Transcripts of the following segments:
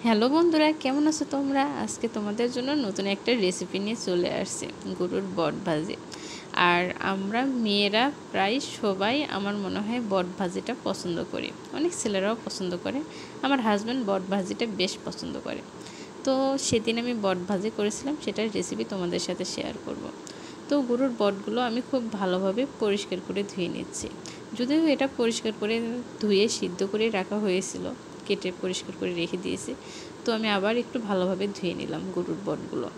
Hello বন্ধুরা, কেমন আছো তোমরা? আজকে তোমাদের জন্য নতুন একটা রেসিপি নিয়ে চলে আসছে, গরুর বট ভাজি। আর আমরা মেয়েরা প্রায় সবাই আমার মনে হয় বট ভাজিটা পছন্দ করি, অনেক ছেলেরাও পছন্দ করে। আমার হাজব্যান্ড বট ভাজিটা বেশ পছন্দ করে। তো সেদিন আমি বট ভাজি করেছিলাম, সেটার রেসিপি তোমাদের সাথে শেয়ার করব। তো গরুর বটগুলো আমি খুব ভালোভাবে পরিষ্কার করে ধুয়ে নিচ্ছি। যদিও এটা পরিষ্কার করে ধুয়ে সিদ্ধ করে রাখা হয়েছিল, কেটে পরিষ্কার করে রেখে দিয়েছি। তো আমি আবার একটু ভালোভাবে ধুয়ে নিলাম গরুর বটগুলো।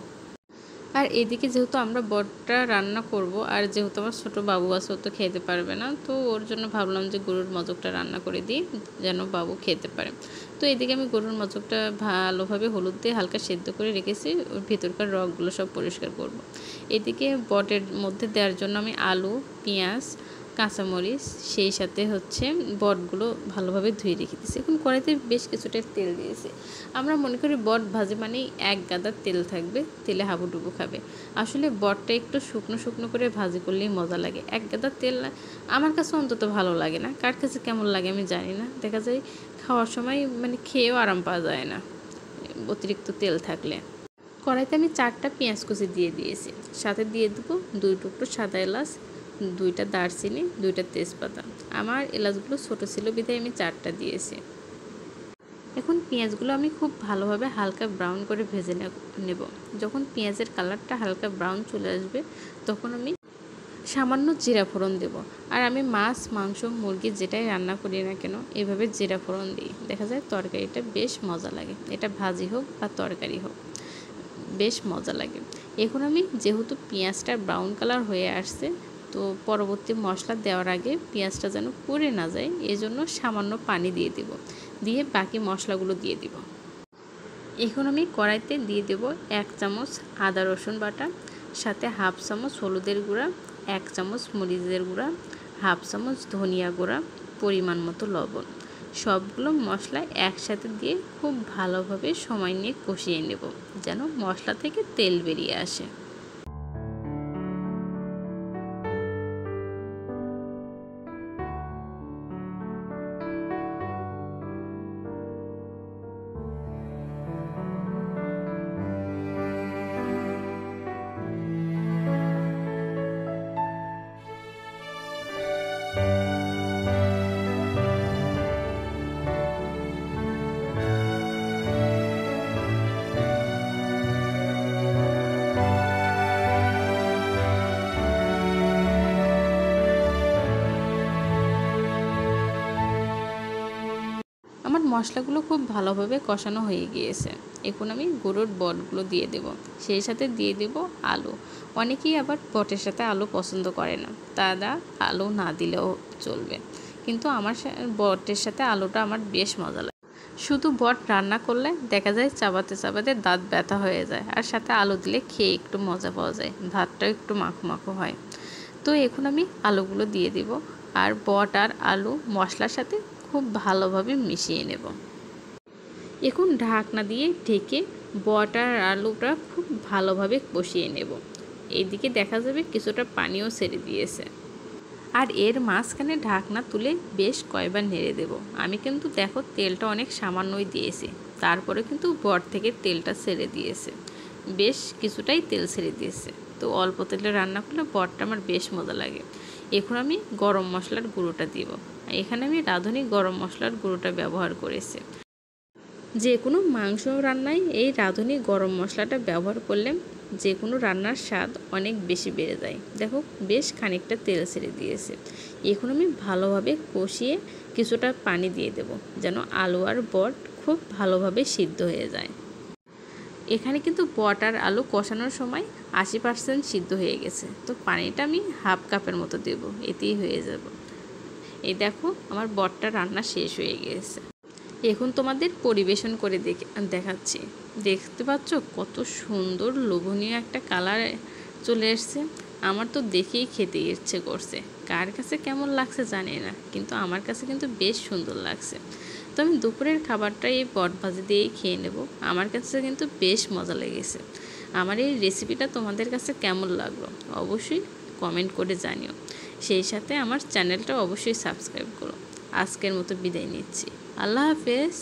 আর এদিকে যেহেতু আমরা বটটা রান্না করব, আর যেহেতু আমার ছোটো বাবু আছে, ও তো খেতে পারবে না, তো ওর জন্য ভাবলাম যে গরুর মজকটা রান্না করে দিই যেন বাবু খেতে পারে। তো এদিকে আমি গরুর মজকটা ভালোভাবে হলুদ দিয়ে হালকা সেদ্ধ করে রেখেছি, ওর ভেতরকার রগগুলো সব পরিষ্কার করব। এদিকে বটের মধ্যে দেওয়ার জন্য আমি আলু, পেঁয়াজ, কাঁচামরিচ, সেই সাথে বটগুলো ভালোভাবে ধুয়ে রেখে দিয়েছি। এখন কড়াইতে বেশ কিছুটা তেল দিয়েছি। আমরা মনে করি বট ভাজি মানেই এক গাদা তেল থাকবে, তেলে হাবুডুবু খাবে। আসলে বটটা একটু শুকনো শুকনো করে ভাজি করলেই মজা লাগে। এক গাদা তেল আমার কাছে অন্তত ভালো লাগে না, কার কাছে কেমন লাগে আমি জানি না। দেখা যায় খাওয়ার সময় খেয়েও আরাম পাওয়া যায় না অতিরিক্ত তেল থাকলে। কড়াইতে আমি 4টা পেঁয়াজ কুচি দিয়ে দিয়েছি, সাথে দিয়ে দেবো 2 টুকরো সাদা এলাচ, 2টা দারচিনি, 2টা তেজপাতা। আমার এলাচগুলো ছোটো ছিল বিধায় আমি 4টা দিয়েছি। এখন পেঁয়াজগুলো আমি খুব ভালোভাবে হালকা ব্রাউন করে ভেজে নেব। যখন পেঁয়াজের কালারটা হালকা ব্রাউন চলে আসবে, তখন আমি সামান্য জিরা ফোড়ন দেব। আর আমি মাছ, মাংস, মুরগি যেটাই রান্না করি না কেন, এভাবে জিরা ফোড়ন দিই। দেখা যায় তরকারিটা বেশ মজা লাগে, এটা ভাজি হোক বা তরকারি হোক, বেশ মজা লাগে। এখন আমি যেহেতু পেঁয়াজটা ব্রাউন কালার হয়ে আসছে, তো পরবর্তী মশলা দেওয়ার আগে পেঁয়াজটা যেন পুড়ে না যায়, এজন্য সামান্য পানি দিয়ে দেব, দিয়ে বাকি মশলাগুলো দিয়ে দিব। এখন আমি কড়াইতে দিয়ে দেব 1 চামচ আদা রসুন বাটা, সাথে হাফ চামচ হলুদের গুঁড়া, 1 চামচ মরিচের গুঁড়া, হাফ চামচ ধনিয়া গুঁড়া, পরিমাণ মতো লবণ। সবগুলো মশলা একসাথে দিয়ে খুব ভালোভাবে সময় নিয়ে কষিয়ে নেব, যেন মশলা থেকে তেল বেরিয়ে আসে। আমার মশলাগুলো খুব ভালোভাবে কষানো হয়ে গিয়েছে। এখন আমি গরুর বটগুলো দিয়ে দেব, সেই সাথে দিয়ে দেব আলু। অনেকেই আবার বটের সাথে আলু পছন্দ করে না, তারা আলু না দিলেও চলবে, কিন্তু আমার বটের সাথে আলুটা আমার বেশ মজা লাগে। শুধু বট রান্না করলে দেখা যায় চাবাতে চাবাতে দাঁত ব্যথা হয়ে যায়, আর সাথে আলু দিলে খেয়ে একটু মজা পাওয়া যায়, ভাতটাও একটু মাখো মাখো হয়। তো এখন আমি আলুগুলো দিয়ে দিব, আর বট আর আলু মশলার সাথে খুব ভালোভাবে মিশিয়ে নেব। এখন ঢাকনা দিয়ে ঢেকে বট আর আলুটা খুব ভালোভাবে কষিয়ে নেব। এইদিকে দেখা যাবে কিছুটা পানিও ছেড়ে দিয়েছে। আর এর মাঝখানে ঢাকনা তুলে বেশ কয়েকবার নেড়ে দেব। আমি কিন্তু দেখো তেলটা অনেক সামান্যই দিয়েছি, তারপরে কিন্তু বট থেকে তেলটা ছেড়ে দিয়েছে, বেশ কিছুটাই তেল ছেড়ে দিয়েছে। তো অল্প তেলে রান্না করলে বটটা আমার বেশ মজা লাগে। এখন আমি গরম মশলার গুঁড়োটা দিব। এখানে আমি রাঁধুনি গরম মশলার গুঁড়োটা ব্যবহার করেছি। যে কোনো মাংস রান্নায় এই রাঁধুনি গরম মশলাটা ব্যবহার করলে যে কোনো রান্নার স্বাদ অনেক বেশি বেড়ে যায়। দেখো বেশ খানিকটা তেল ছেড়ে দিয়েছে। এখন আমি ভালোভাবে কষিয়ে কিছুটা পানি দিয়ে দেব, যেন আলু আর বট খুব ভালোভাবে সিদ্ধ হয়ে যায়। এখানে কিন্তু বট আর আলু কষানোর সময় 80% সিদ্ধ হয়ে গেছে, তো পানিটা আমি হাফ কাপের মতো দেব, এতেই হয়ে যাব। এই দেখো আমার বটটা রান্না শেষ হয়ে গিয়েছে। এখন তোমাদের পরিবেশন করে দেখাচ্ছি। দেখতে পাচ্ছ কত সুন্দর লোভনীয় একটা কালার চলে এসছে। আমার তো দেখেই খেতে ইচ্ছে করছে। কার কাছে কেমন লাগছে জানি না, কিন্তু আমার কাছে কিন্তু বেশ সুন্দর লাগছে। তো আমি দুপুরের খাবারটা এই বট ভাজি দিয়েই খেয়ে নেব। আমার কাছে কিন্তু বেশ মজা লেগেছে। আমার এই রেসিপিটা তোমাদের কাছে কেমন লাগলো অবশ্যই কমেন্ট করে জানিও। সেই সাথে আমার চ্যানেলটা অবশ্যই সাবস্ক্রাইব করো। আজকের মতো বিদায় নিচ্ছি। আল্লাহ হাফেজ।